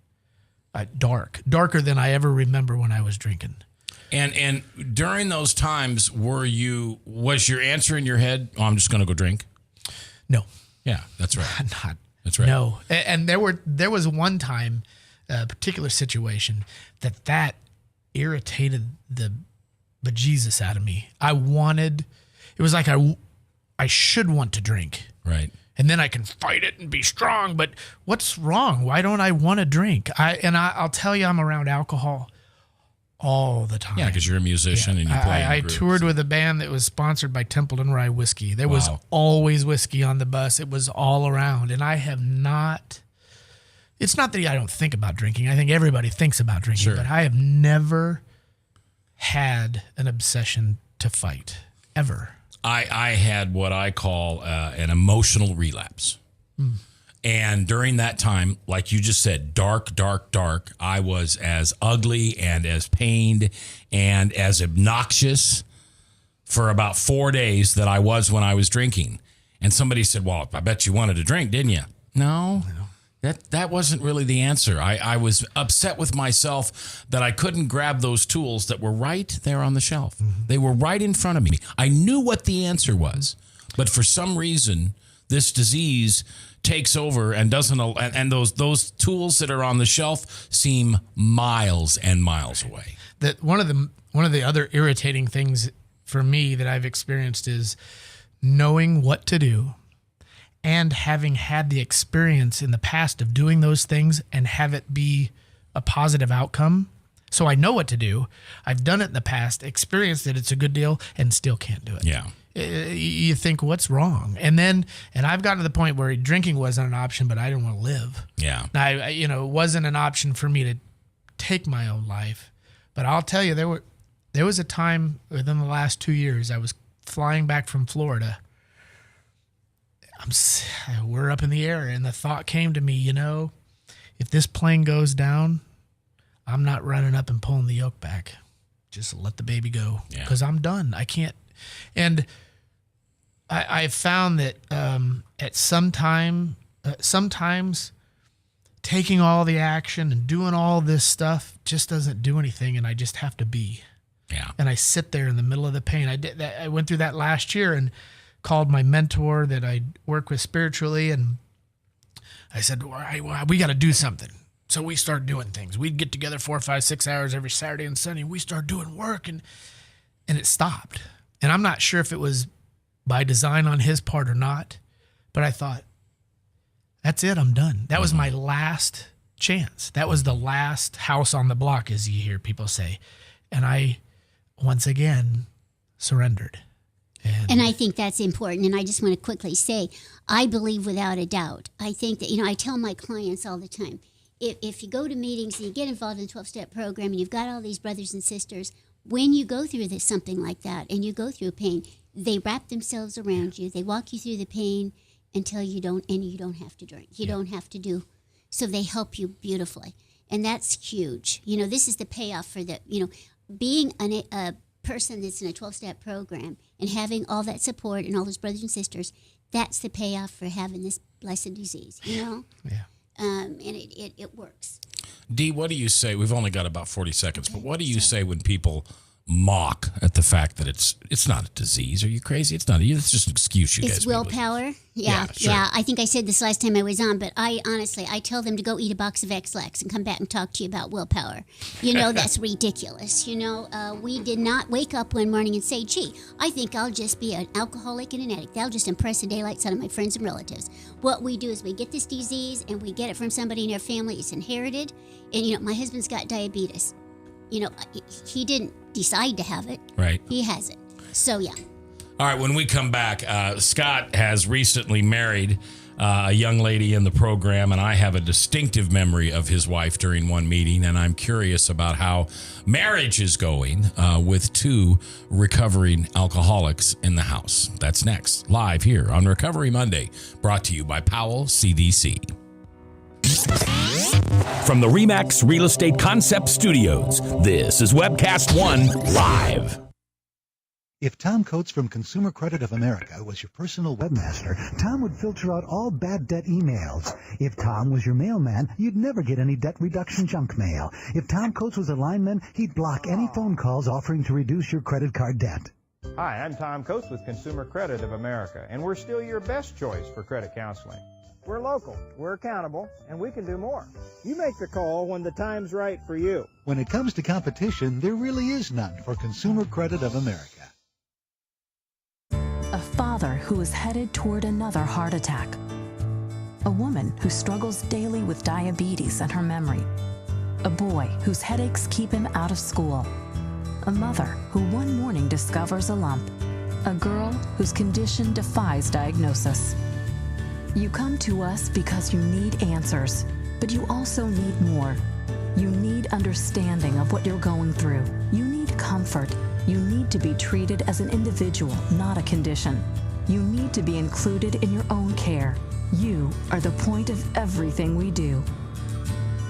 [SPEAKER 4] Darker than I ever remember when I was drinking.
[SPEAKER 1] And during those times, was your answer in your head, oh, I'm just going to go drink?
[SPEAKER 4] No.
[SPEAKER 1] Yeah, that's right.
[SPEAKER 4] Not.
[SPEAKER 1] That's right.
[SPEAKER 4] No. And there was one time, a particular situation that irritated the bejesus out of me. It was like I should want to drink.
[SPEAKER 1] Right.
[SPEAKER 4] And then I can fight it and be strong, but what's wrong? Why don't I want to drink? I'll tell you, I'm around alcohol all the time.
[SPEAKER 1] Yeah, because you're a musician and you play.
[SPEAKER 4] I toured with a band that was sponsored by Templeton Rye Whiskey. There was always whiskey on the bus. It was all around. And I have not, it's not that I don't think about drinking. I think everybody thinks about drinking, but I have never had an obsession to fight, ever.
[SPEAKER 1] I had what I call an emotional relapse. And during that time, like you just said, dark, I was as ugly and as pained and as obnoxious for about 4 days that I was when I was drinking. And somebody said, well, I bet you wanted to drink, didn't you? No. That wasn't really the answer. I was upset with myself that I couldn't grab those tools that were right there on the shelf. They were right in front of me. I knew what the answer was, but for some reason, this disease takes over and doesn't. And those tools that are on the shelf seem miles and miles away.
[SPEAKER 4] That one of the other irritating things for me that I've experienced is knowing what to do. And having had the experience in the past of doing those things and have it be a positive outcome. So I know what to do. I've done it in the past, experienced it, it's a good deal, and still can't do it.
[SPEAKER 1] Yeah.
[SPEAKER 4] You think, what's wrong? And I've gotten to the point where drinking wasn't an option, but I didn't want to live.
[SPEAKER 1] Yeah.
[SPEAKER 4] Now, it wasn't an option for me to take my own life. But I'll tell you, there was a time within the last 2 years, I was flying back from Florida. We're up in the air, and the thought came to me, if this plane goes down, I'm not running up and pulling the yoke back. Just let the baby go, because I'm done. I can't. And I found that sometimes taking all the action and doing all this stuff just doesn't do anything, and I just have to be.
[SPEAKER 1] Yeah.
[SPEAKER 4] And I sit there in the middle of the pain. I went through that last year and called my mentor that I work with spiritually, and I said, we got to do something. So we started doing things. We'd get together 4, 5, 6 hours every Saturday and Sunday, and we started doing work, and it stopped. And I'm not sure if it was by design on his part or not, but I thought, that's it, I'm done. That was my last chance. That was the last house on the block, as you hear people say. And I, once again, surrendered.
[SPEAKER 3] And I think that's important. And I just want to quickly say, I believe without a doubt. I think that, I tell my clients all the time, if you go to meetings and you get involved in the 12-step program and you've got all these brothers and sisters, when you go through something like that and you go through pain, they wrap themselves around you. They walk you through the pain until you don't have to drink. You don't have to do. So they help you beautifully. And that's huge. This is the payoff for being a person that's in a 12-step program and having all that support and all those brothers and sisters, that's the payoff for having this blessed disease, Yeah. And it works.
[SPEAKER 1] Dee, what do you say? We've only got about 40 seconds, but what do you say when people mock at the fact that it's not a disease? Are you crazy? It's not. It's just an excuse you guys.
[SPEAKER 3] It's willpower.
[SPEAKER 1] Yeah, sure.
[SPEAKER 3] I think I said this last time I was on, but I tell them to go eat a box of X-Lax and come back and talk to you about willpower. That's ridiculous. We did not wake up one morning and say, gee, I think I'll just be an alcoholic and an addict. That'll just impress the daylights out of my friends and relatives. What we do is we get this disease and we get it from somebody in our family. It's inherited. And, my husband's got diabetes. He didn't decide to have it.
[SPEAKER 1] Right.
[SPEAKER 3] He has it. So, yeah.
[SPEAKER 1] All right, when we come back, Scott has recently married a young lady in the program, and I have a distinctive memory of his wife during one meeting, and I'm curious about how marriage is going with two recovering alcoholics in the house. That's next, live here on Recovery Monday, brought to you by Powell CDC.
[SPEAKER 5] From the RE/MAX Real Estate Concept Studios, this is Webcast One Live.
[SPEAKER 6] If Tom Coates from Consumer Credit of America was your personal webmaster, Tom would filter out all bad debt emails. If Tom was your mailman, you'd never get any debt reduction junk mail. If Tom Coates was a lineman, he'd block any phone calls offering to reduce your credit card debt.
[SPEAKER 7] Hi, I'm Tom Coates with Consumer Credit of America, and we're still your best choice for credit counseling. We're local, we're accountable, and we can do more. You make the call when the time's right for you.
[SPEAKER 6] When it comes to competition, there really is none for Consumer Credit of America.
[SPEAKER 8] A father who is headed toward another heart attack. A woman who struggles daily with diabetes and her memory. A boy whose headaches keep him out of school. A mother who one morning discovers a lump. A girl whose condition defies diagnosis. You come to us because you need answers, but you also need more. You need understanding of what you're going through. You need comfort. You need to be treated as an individual, not a condition. You need to be included in your own care. You are the point of everything we do.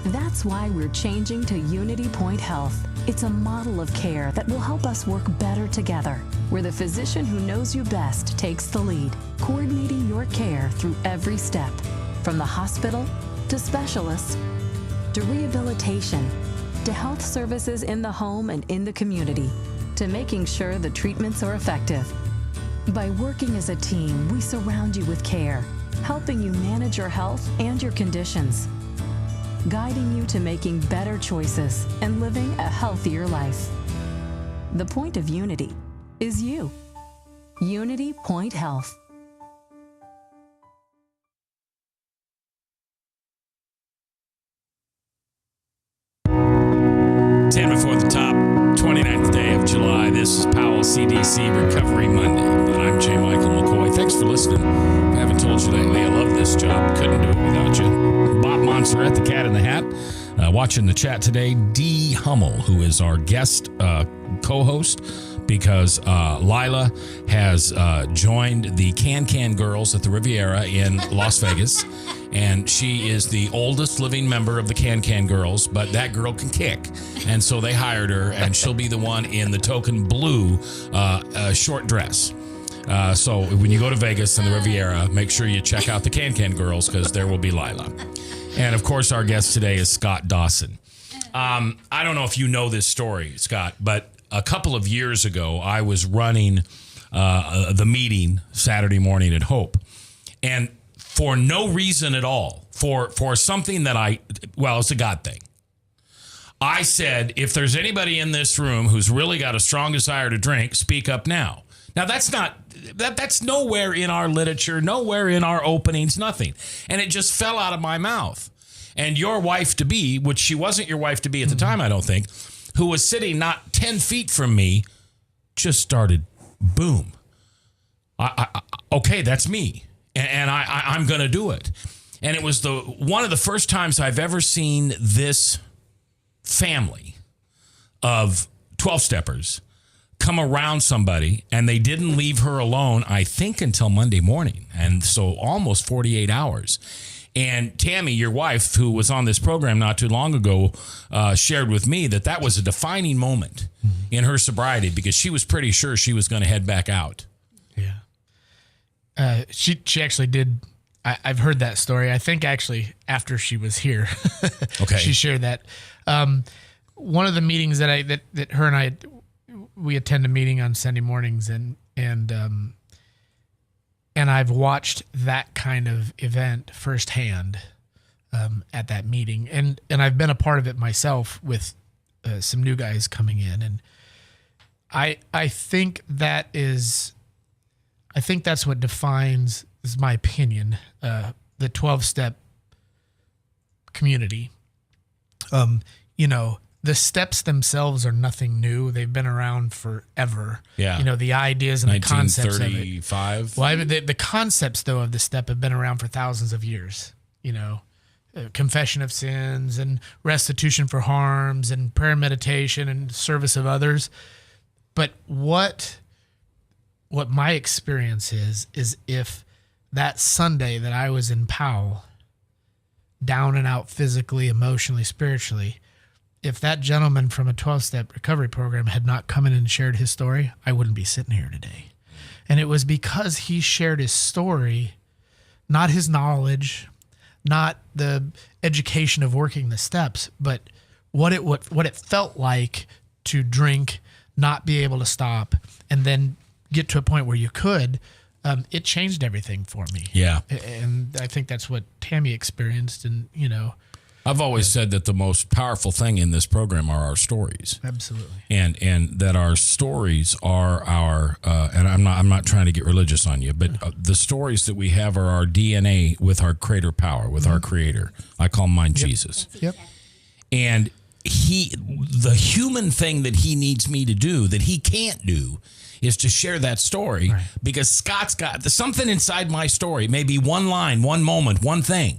[SPEAKER 8] That's why we're changing to Unity Point Health. It's a model of care that will help us work better together, where the physician who knows you best takes the lead, coordinating your care through every step, from the hospital to specialists to rehabilitation to health services in the home and in the community, to making sure the treatments are effective. By working as a team, we surround you with care, helping you manage your health and your conditions, guiding you to making better choices and living a healthier life. The point of Unity is you. Unity Point Health.
[SPEAKER 1] Before the top, 29th day of July. This is Powell CDC Recovery Monday. And I'm J. Michael McCoy. Thanks for listening. I haven't told you lately, I love this job. Couldn't do it without you. Bob Montserrat, the Cat in the Hat. Watching the chat today, Dee Hummel, who is our guest co-host, because Lila has joined the Can Girls at the Riviera in Las Vegas. And she is the oldest living member of the Can Girls, but that girl can kick. And so they hired her, and she'll be the one in the token blue short dress. So when you go to Vegas and the Riviera, make sure you check out the Can Girls, because there will be Lila. And, of course, our guest today is Scott Dawson. I don't know if you know this story, Scott, but a couple of years ago, I was running the meeting Saturday morning at Hope. And for no reason at all, for something that it's a God thing. I said, if there's anybody in this room who's really got a strong desire to drink, speak up now. Now, that's nowhere in our literature, nowhere in our openings, nothing. And it just fell out of my mouth. And your wife-to-be, which she wasn't your wife-to-be at the time, I don't think, who was sitting not 10 feet from me, just started, boom. Okay, that's me. And I'm going to do it. And it was one of the first times I've ever seen this family of 12-steppers come around somebody, and they didn't leave her alone, I think, until Monday morning. And so almost 48 hours. And Tammy, your wife, who was on this program not too long ago, shared with me that was a defining moment in her sobriety, because she was pretty sure she was going to head back out.
[SPEAKER 4] Yeah. She actually did. I've heard that story. I think actually after she was here,
[SPEAKER 1] okay,
[SPEAKER 4] she shared that. One of the meetings that her and I, we attend a meeting on Sunday mornings, and I've watched that kind of event firsthand at that meeting, and I've been a part of it myself with some new guys coming in, and I think that's what defines, is my opinion, the 12-step community. the steps themselves are nothing new. They've been around forever.
[SPEAKER 1] Yeah.
[SPEAKER 4] You know, the ideas and the concepts of it.
[SPEAKER 1] 1935.
[SPEAKER 4] Well, the concepts, though, of the step have been around for thousands of years. You know, confession of sins and restitution for harms and prayer meditation and service of others. But what my experience is if that Sunday that I was in Powell, down and out physically, emotionally, spiritually, if that gentleman from a 12-step recovery program had not come in and shared his story, I wouldn't be sitting here today. And it was because he shared his story, not his knowledge, not the education of working the steps, but what it felt like to drink, not be able to stop, and then get to a point where you could. It changed everything for me.
[SPEAKER 1] Yeah.
[SPEAKER 4] And I think that's what Tammy experienced. And, you know,
[SPEAKER 1] I've always said that the most powerful thing in this program are our stories.
[SPEAKER 4] Absolutely.
[SPEAKER 1] And that our stories are our and I'm not trying to get religious on you, but the stories that we have are our DNA with our creator power, with our creator. I call mine Jesus.
[SPEAKER 4] Yep.
[SPEAKER 1] And the human thing that he needs me to do that he can't do is to share that story, because Scott's got something inside my story, maybe one line, one moment, one thing.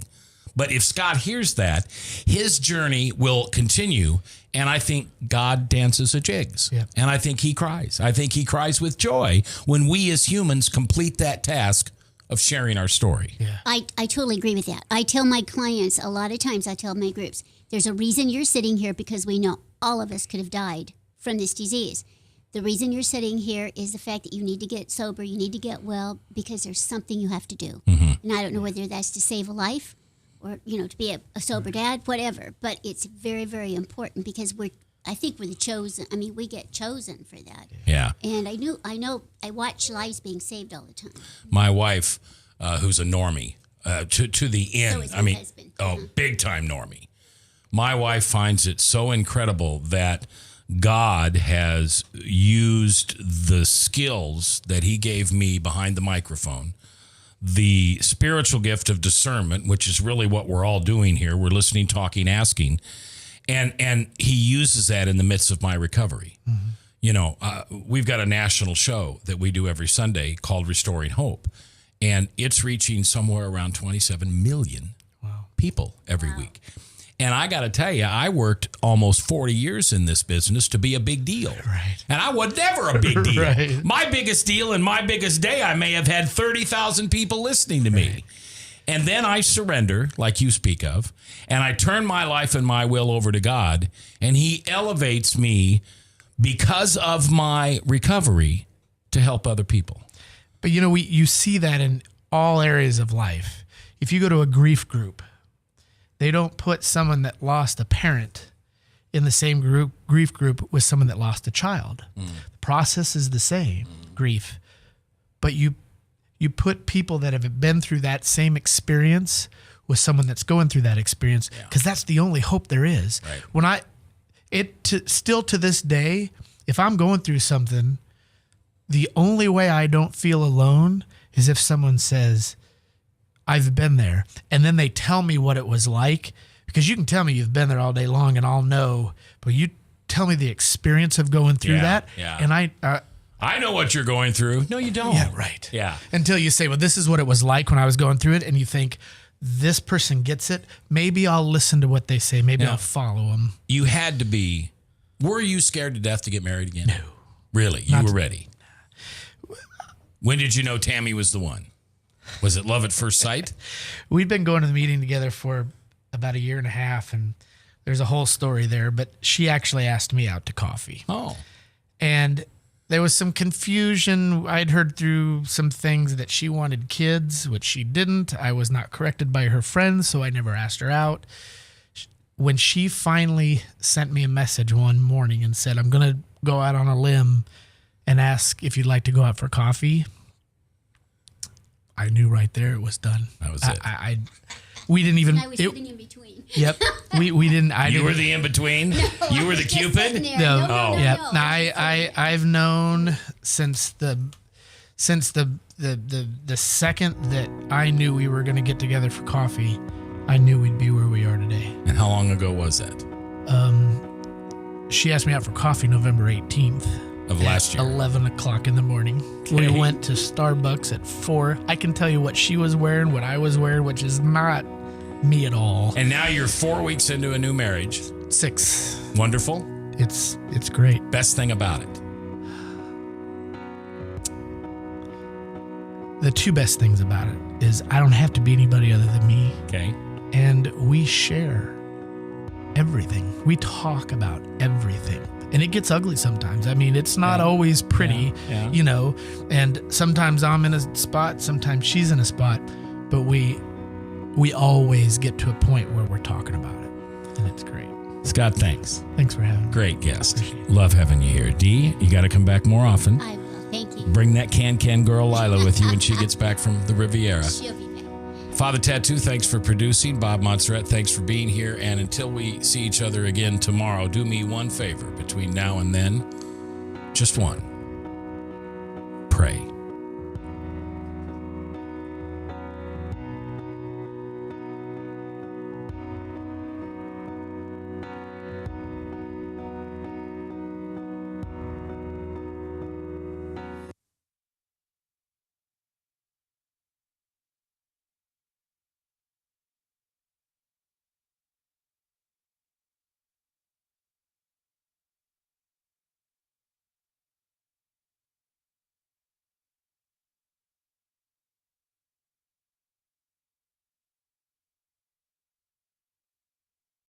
[SPEAKER 1] But if Scott hears that, his journey will continue. And I think God dances a jigs.
[SPEAKER 4] Yeah.
[SPEAKER 1] And I think he cries. I think he cries with joy when we as humans complete that task of sharing our story.
[SPEAKER 4] Yeah.
[SPEAKER 3] I totally agree with that. I tell my clients a lot of times, I tell my groups, there's a reason you're sitting here, because we know all of us could have died from this disease. The reason you're sitting here is the fact that you need to get sober, you need to get well, because there's something you have to do.
[SPEAKER 1] Mm-hmm.
[SPEAKER 3] And I don't know whether that's to save a life or, you know, to be a sober dad, whatever. But it's very, very important, because I think we're the chosen. I mean, we get chosen for that.
[SPEAKER 1] Yeah.
[SPEAKER 3] And I watch lives being saved all the time.
[SPEAKER 1] My wife, who's a normie, to the end.
[SPEAKER 3] So is
[SPEAKER 1] I
[SPEAKER 3] my
[SPEAKER 1] mean,
[SPEAKER 3] husband.
[SPEAKER 1] Big time normie. My wife finds it so incredible that God has used the skills that he gave me behind the microphone, the spiritual gift of discernment, which is really what we're all doing here. We're listening, talking, asking. And he uses that in the midst of my recovery. Mm-hmm. You know, we've got a national show that we do every Sunday called Restoring Hope. And it's reaching somewhere around 27 million people every week. And I got to tell you, I worked almost 40 years in this business to be a big deal.
[SPEAKER 4] Right.
[SPEAKER 1] And I was never a big deal.
[SPEAKER 4] Right.
[SPEAKER 1] My biggest deal and my biggest day, I may have had 30,000 people listening to me. And then I surrender, like you speak of, and I turn my life and my will over to God, and he elevates me because of my recovery to help other people.
[SPEAKER 4] But, you know, you see that in all areas of life. If you go to a grief group, they don't put someone that lost a parent in the same grief group with someone that lost a child. The process is the same, grief. But you put people that have been through that same experience with someone that's going through that experience, because that's the only hope there is.
[SPEAKER 1] Right.
[SPEAKER 4] When still to this day, if I'm going through something, the only way I don't feel alone is if someone says, I've been there, and then they tell me what it was like, because you can tell me you've been there all day long and I'll know, but you tell me the experience of going through that.
[SPEAKER 1] Yeah.
[SPEAKER 4] And
[SPEAKER 1] I know what you're going through. No, you don't.
[SPEAKER 4] Yeah, right.
[SPEAKER 1] Yeah.
[SPEAKER 4] Until you say, well, this is what it was like when I was going through it, and you think, this person gets it. Maybe I'll listen to what they say. Maybe I'll follow them.
[SPEAKER 1] You had to be. Were you scared to death to get married again?
[SPEAKER 4] No.
[SPEAKER 1] Really? You were ready? When did you know Tammy was the one? Was it love at first sight?
[SPEAKER 4] We'd been going to the meeting together for about a year and a half, and there's a whole story there, but she actually asked me out to coffee.
[SPEAKER 1] Oh.
[SPEAKER 4] And there was some confusion. I'd heard through some things that she wanted kids, which she didn't. I was not corrected by her friends, so I never asked her out. When she finally sent me a message one morning and said, I'm going to go out on a limb and ask if you'd like to go out for coffee, I knew right there it was done.
[SPEAKER 1] That was it.
[SPEAKER 4] We didn't even.
[SPEAKER 3] I was sitting in between.
[SPEAKER 4] Yep. We didn't.
[SPEAKER 1] You were the in between.
[SPEAKER 3] No,
[SPEAKER 1] you were the
[SPEAKER 3] just
[SPEAKER 1] Cupid.
[SPEAKER 3] sitting there.
[SPEAKER 4] No.
[SPEAKER 3] No.
[SPEAKER 4] Yep. No, I've known since the second that I knew we were going to get together for coffee, I knew we'd be where we are today.
[SPEAKER 1] And how long ago was that?
[SPEAKER 4] she asked me out for coffee November 18th.
[SPEAKER 1] Of last year.
[SPEAKER 4] 11 o'clock in the morning.
[SPEAKER 1] Okay.
[SPEAKER 4] We went to Starbucks at 4. I can tell you what she was wearing, what I was wearing, which is not me at all.
[SPEAKER 1] And now you're 4 weeks into a new marriage.
[SPEAKER 4] 6.
[SPEAKER 1] Wonderful.
[SPEAKER 4] It's great.
[SPEAKER 1] Best thing about it.
[SPEAKER 4] The two best things about it is I don't have to be anybody other than me.
[SPEAKER 1] Okay.
[SPEAKER 4] And we share everything. We talk about everything. And it gets ugly sometimes. I mean, it's not always pretty, you know, and sometimes I'm in a spot, sometimes she's in a spot, but we always get to a point where we're talking about it, and it's great.
[SPEAKER 1] Scott, thanks.
[SPEAKER 4] Thanks for having me.
[SPEAKER 1] Great guest. Love having you here. Dee, you got to come back more often.
[SPEAKER 3] I will. Thank you.
[SPEAKER 1] Bring that can girl Lila with you when she gets back from the Riviera.
[SPEAKER 3] She'll be back.
[SPEAKER 1] Father Tattoo, thanks for producing. Bob Montserrat, thanks for being here. And until we see each other again tomorrow, do me one favor between now and then. Just one. Pray.